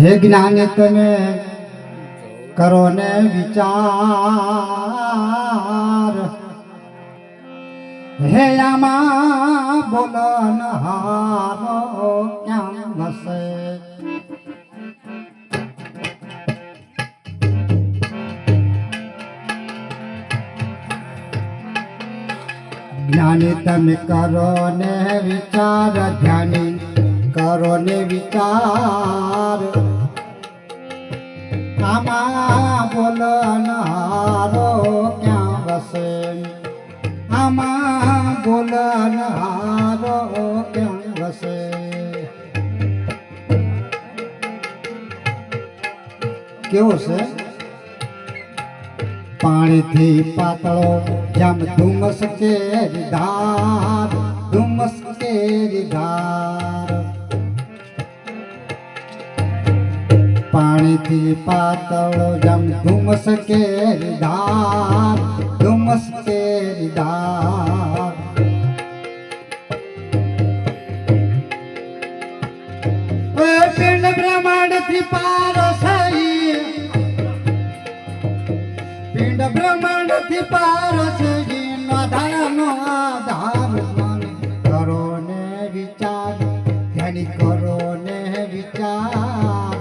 હે જ્ઞાની તમે કરો ને વિચાર, હે આમાં બોલન હારો ક્યાં વસે. જ્ઞાની તમે કરો ને વિચાર, ધ્યાની કરો ને વિચાર, આમાં બોલનારો ક્યાં વસે, આમાં બોલનારો ક્યાં વસે. કેવો છે? પાણીથી પાતળો જેમ ધુમ્મસ કેરી ધાર, ધુમ્મસ કેરી ધાર. પાણીથી પાતળો જેમ ધુમ્મસ કેરી ધાર, ધુમ્મસ કેરી ધાર. પિંડ બ્રહ્માંડથી પારો થઈ, પિંડ બ્રહ્માંડથી પારો થઈ, આધારનો આધાર કરો ને વિચાર, ધ્યાની કરો ને વિચાર,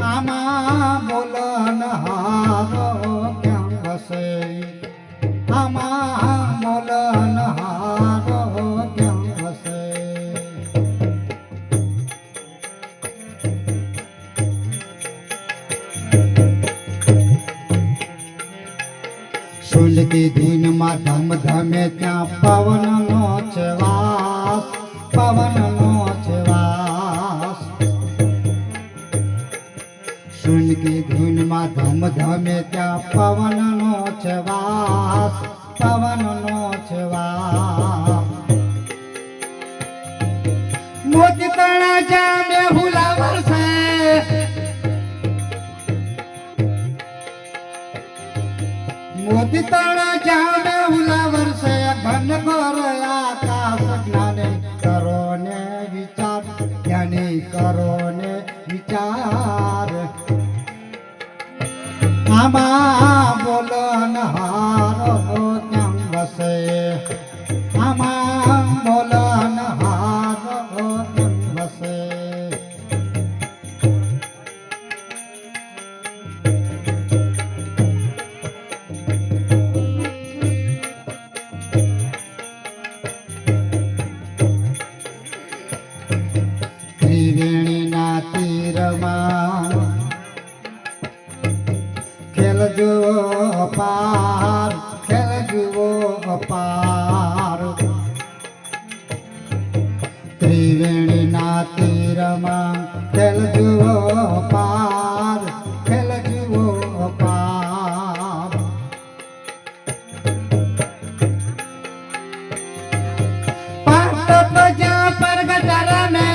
આમાં બોલનહારો ક્યાં વસે, આમાં બોલનહારો ક્યાં વસે. સુનતી ધૂનમાં ધમ ધમે ત્યાં પવનનો છે વાસ, પવનનો છે વાસ. સુનતી ધૂનમાં ધમ ધમે ત્યાં પવનનો છે વાસ, પવનનો છે વાસ. મોતી તણા જામે હુલા વરસે, મોતી તણા જામે હુલા વરસે, ઘન ઘોર આકાશ જ્ઞાને કરો ને વિચાર, જ્ઞાની કરો ને વિચાર, આમાં બોલનહારો ક્યાં વસે, આમાં બોલનહારો ક્યાં વસે. ત્રિવેણીના તીરમાં ખેલ જુઓ અપાર, ખેલ જુઓ અપાર. ત્રિવેણીના તીરમાં ખેલ જુઓ અપાર, ખેલ જુઓ અપાર. પાંચ તત્વ જ્યાં પ્રગટ રમે,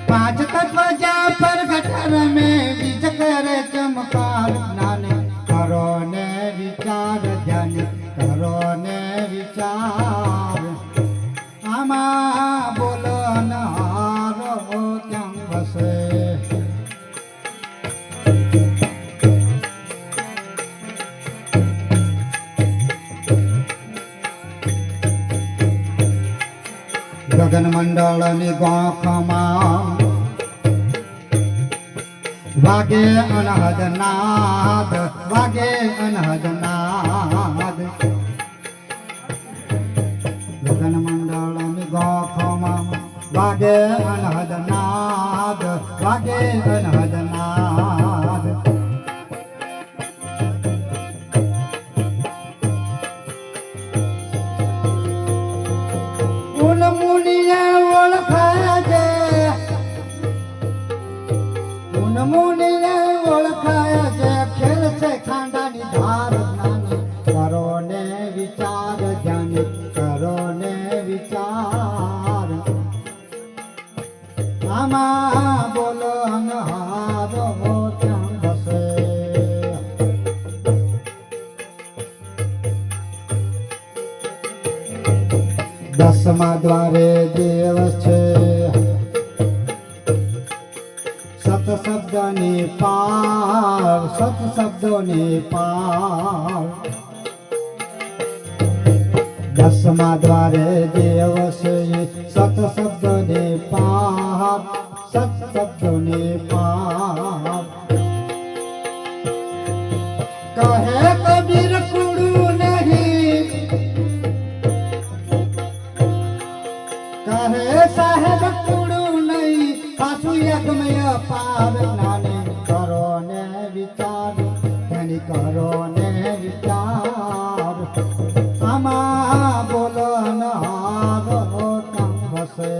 પાંચ તત્વ જ્યાં પ્રગટ રમે, બીજ કરે ચમકાર. જ્ઞાને કરો ને વિચાર, ધ્યાન કરો ને વિચાર, આમાં બોલનહારો ક્યાં વસે. ગગન મંડળની ગોખમાં વાગે અનહદ નાદ, વાગે અનહદ નાદ. ગગન મંડળની ગોખમાં વાગે અનહદ નાદ, વાગે અનહદ નાદ. ઉન મુનિએ ઓળખાજે, ઉન મુનિએ ઓળખાય છે, ખેલ છે ખાંડાની ધાર. જ્ઞાની કરો ને વિચાર, ધ્યાન કરો ને વિચાર, આમાં બોલનહારો ક્યાં વસે. દસમા દ્વારે દેવ છે સત શબ્દની પાર સત શબ્દોની પાર દસમા દ્વારે દેવ છે સત શબ્દની પાર સત શબ્દોની પાર કહે કબીર કુડું નહીં કહે સાહેબ કુડું નહીં પાછું યજ્ઞ પાર જ્ઞાની કરો ને વિચાર જ્ઞાની કરો ને વિચાર આમાં બોલન હારો કામ હશે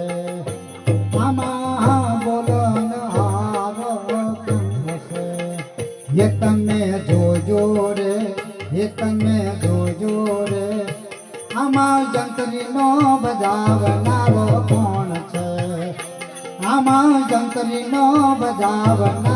આમાં બોલન હારો કામ હશે એ તમે જોજો રે એ તમે જોજો રે આમાં જંત્રીનો બજાવનારો કોણ છે આમાં જંત્રીનો બજાવનારો